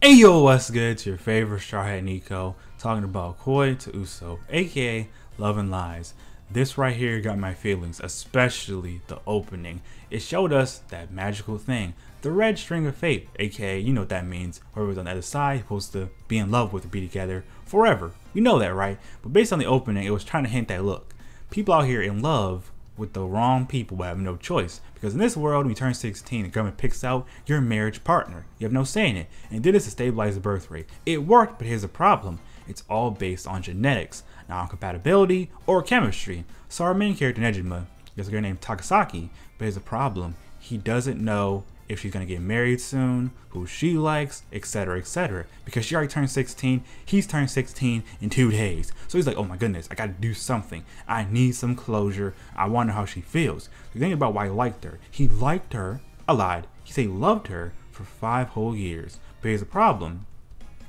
Hey yo, what's good? It's your favorite Strawhead Nico talking about Koi to Uso, aka Love and Lies. This right here got my feelings, especially the opening. It showed us that magical thing, the red string of fate, aka you know what that means. Whoever's on the other side supposed to be in love with and be together forever. You know that, right? But based on the opening, it was trying to hint that look, people out here in love with the wrong people but have no choice. Because in this world, when you turn 16, the government picks out your marriage partner. You have no say in it. And it did this to stabilize the birth rate. It worked, but here's the problem. It's all based on genetics, not on compatibility or chemistry. So our main character, Nejima, is a girl named Takasaki, but here's the problem. He doesn't know if she's going to get married soon, who she likes, etc, etc. Because she already turned 16, he's turned 16 in 2 days. So he's like, oh my goodness, I gotta do something. I need some closure. I wonder how she feels. So think about why he liked her. He liked her, I lied. He said he loved her for 5 whole years. But here's the problem.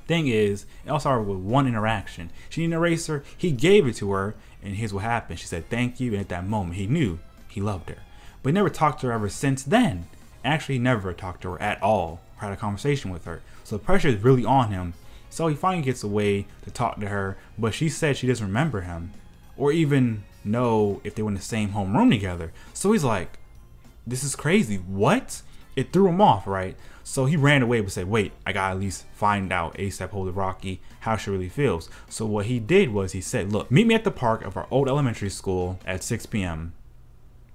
Thing is, it all started with one interaction. She needed an eraser, he gave it to her, and here's what happened. She said thank you, and at that moment he knew he loved her. But he never talked to her ever since then. Actually never talked to her at all or had a conversation with her. So the pressure is really on him. So he finally gets away to talk to her, but she said she doesn't remember him or even know if they were in the same homeroom together. So he's like, this is crazy. What? It threw him off, right? So he ran away but said, wait, I gotta at least find out ASAP Hold It Rocky how she really feels. So what he did was he said, look, meet me at the park of our old elementary school at 6 p.m.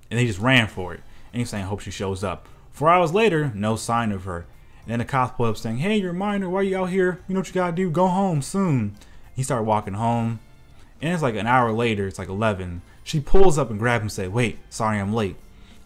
And they just ran for it. And he's saying, I hope she shows up. 4 hours later, no sign of her. And then the cops pull up saying, hey, you're a minor, why are you out here? You know what you gotta do, go home soon. He started walking home. And it's like an hour later, it's like 11. She pulls up and grabs him and says, wait, sorry I'm late.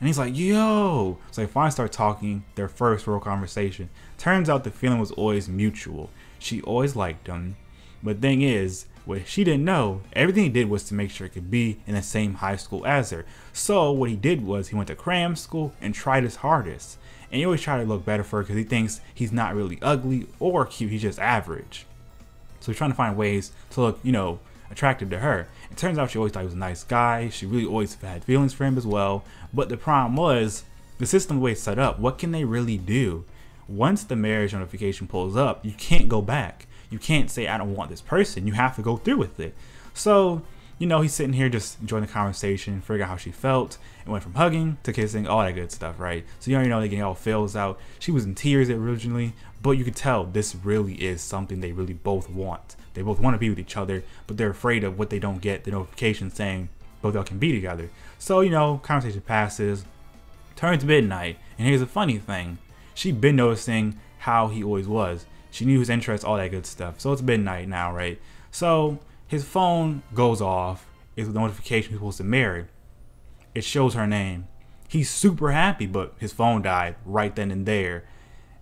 And he's like, yo. So they finally start talking, their first real conversation. Turns out the feeling was always mutual. She always liked him. But the thing is, what she didn't know, everything he did was to make sure he could be in the same high school as her. So what he did was he went to cram school and tried his hardest. And he always tried to look better for her because he thinks he's not really ugly or cute, he's just average. So he's trying to find ways to look, you know, attractive to her. It turns out she always thought he was a nice guy. She really always had feelings for him as well. But the problem was, the system the way it's set up, what can they really do? Once the marriage notification pulls up, you can't go back. You can't say, I don't want this person. You have to go through with it. So, you know, he's sitting here just enjoying the conversation, figuring out how she felt. It went from hugging to kissing, all that good stuff, right? So you already know they're getting all feels out. She was in tears originally, but you could tell this really is something they really both want. They both want to be with each other, but they're afraid of what they don't get, the notification saying both of them can be together. So, you know, conversation passes, turns midnight, and here's the funny thing. She'd been noticing how he always was. She knew his interests, all that good stuff. So it's midnight now, right? So his phone goes off. It's a notification he's supposed to marry. It shows her name. He's super happy, but his phone died right then and there.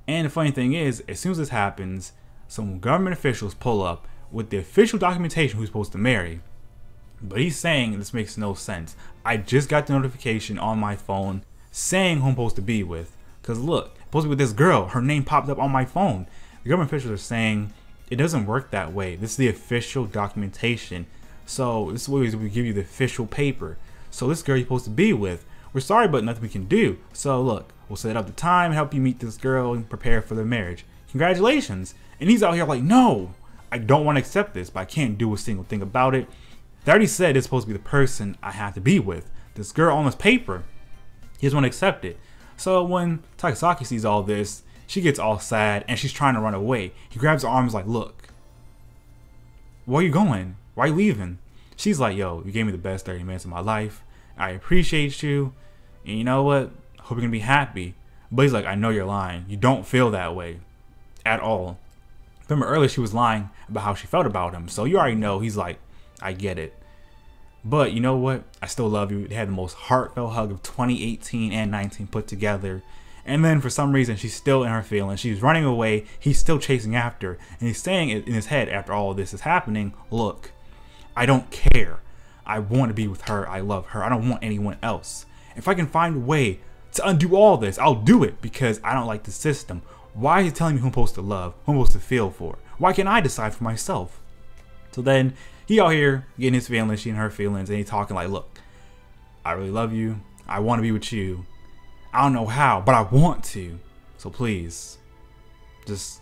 And the funny thing is, as soon as this happens, some government officials pull up with the official documentation who's supposed to marry. But he's saying this makes no sense. I just got the notification on my phone saying who I'm supposed to be with. Because look, I'm supposed to be with this girl. Her name popped up on my phone. The government officials are saying it doesn't work that way. This is the official documentation. So this is what we give you, the official paper. So this girl you're supposed to be with, we're sorry, but nothing we can do. So look, we'll set up the time, help you meet this girl and prepare for the marriage. Congratulations. And he's out here like, no, I don't want to accept this, but I can't do a single thing about it. They already said it's supposed to be the person I have to be with. This girl on this paper, he doesn't want to accept it. So when Takasaki sees all this, she gets all sad and she's trying to run away. He grabs her arms like, look, where are you going? Why are you leaving? She's like, yo, you gave me the best 30 minutes of my life. I appreciate you. And you know what? Hope you're going to be happy. But he's like, I know you're lying. You don't feel that way at all. Remember earlier she was lying about how she felt about him. So you already know he's like, I get it. But you know what? I still love you. They had the most heartfelt hug of 2018 and 19 put together. And then for some reason, she's still in her feelings. She's running away. He's still chasing after her. And he's saying it in his head after all of this is happening. Look, I don't care. I want to be with her. I love her. I don't want anyone else. If I can find a way to undo all this, I'll do it because I don't like the system. Why is he telling me who I'm supposed to love, who I'm supposed to feel for? Why can't I decide for myself? So then he out here getting his feelings, she and her feelings, and he talking like, look, I really love you. I want to be with you. I don't know how, but I want to. So please, just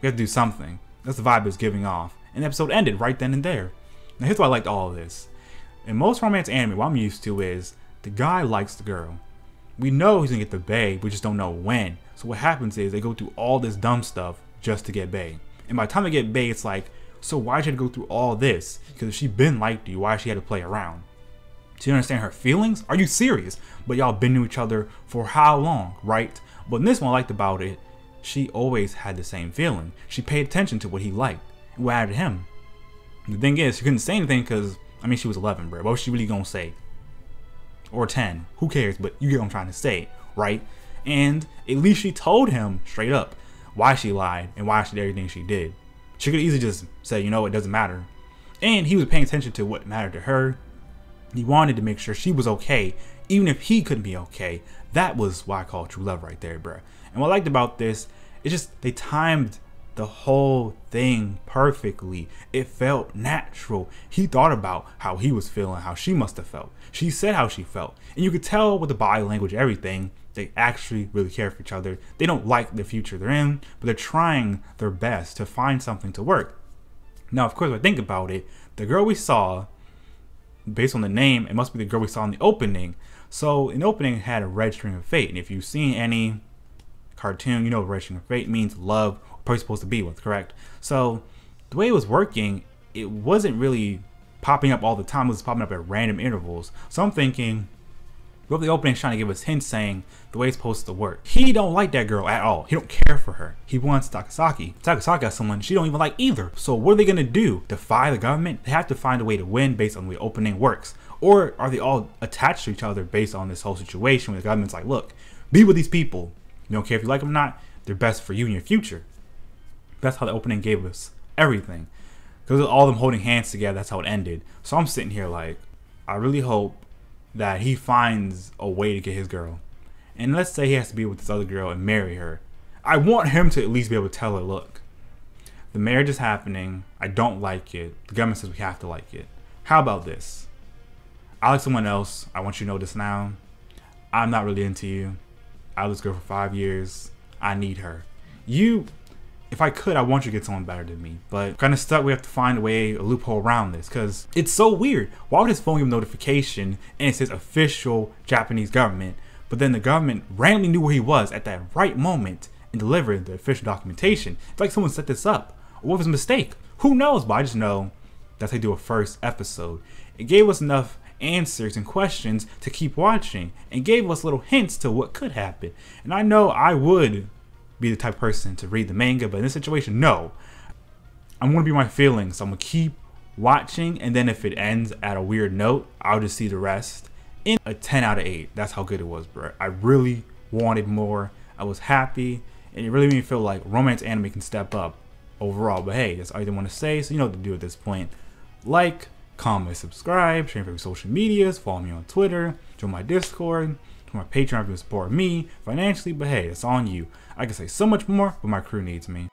We have to do something. That's the vibe it's giving off. And the episode ended right then and there. Now here's why I liked all of this. In most romance anime, what I'm used to is the guy likes the girl. We know he's gonna get the bae, we just don't know when. So what happens is they go through all this dumb stuff just to get bae. And by the time they get bae, it's like, so why'd you have to go through all this? Because if she been liked you, why she had to play around? Do you understand her feelings? Are you serious? But y'all been to each other for how long, right? But in this one I liked about it, she always had the same feeling. She paid attention to what he liked and what added him. The thing is, she couldn't say anything because, I mean, she was 11, bro. What was she really gonna say? Or 10, who cares? But you get what I'm trying to say, right? And at least she told him straight up why she lied and why she did everything she did. She could easily just say, you know, it doesn't matter. And he was paying attention to what mattered to her. He wanted to make sure she was okay, even if he couldn't be okay. That was why I call true love right there, bro. And what I liked about this, it's just they timed the whole thing perfectly. It felt natural. He thought about how he was feeling, how she must have felt. She said how she felt. And you could tell with the body language, everything, they actually really care for each other. They don't like the future they're in, but they're trying their best to find something to work. Now, of course, when I think about it, the girl we saw, based on the name, it must be the girl we saw in the opening. So in the opening, it had a red string of fate. And if you've seen any cartoon, you know what red string of fate means: love, probably supposed to be with, correct? So the way it was working, it wasn't really popping up all the time. It was popping up at random intervals. So I'm thinking, what if the opening is trying to give us hints saying the way it's supposed to work? He don't like that girl at all. He don't care for her. He wants Takasaki. Takasaki has someone she don't even like either. So what are they gonna do? Defy the government? They have to find a way to win based on the way the opening works. Or are they all attached to each other based on this whole situation where the government's like, look, be with these people. You don't care if you like them or not. They're best for you and your future. That's how the opening gave us everything. Because all of them holding hands together, that's how it ended. So I'm sitting here like, I really hope that he finds a way to get his girl. And let's say he has to be with this other girl and marry her. I want him to at least be able to tell her, look, the marriage is happening. I don't like it. The government says we have to like it. How about this? I like someone else. I want you to know this now. I'm not really into you. I was this girl for 5 years. I need her. If I could, I want you to get someone better than me. But kind of stuck, we have to find a loophole around this, because it's so weird. Why would his phone give him notification and it says official Japanese government, but then the government randomly knew where he was at that right moment and delivered the official documentation? It's like someone set this up. Or what was a mistake? Who knows? But I just know that's how they do a first episode. It gave us enough answers and questions to keep watching and gave us little hints to what could happen. And I know I would be the type of person to read the manga, but in this situation, no. I'm gonna be my feelings, so I'm gonna keep watching, and then if it ends at a weird note, I'll just see the rest. In a 10 out of 8, that's how good it was, bro. I really wanted more. I was happy, and it really made me feel like romance anime can step up overall. But hey, that's all I want to say, so you know what to do at this point. Like, comment, subscribe, share your social medias, follow me on Twitter, join my Discord, join my Patreon if you support me financially. But hey, it's on you. I can say so much more, but my crew needs me.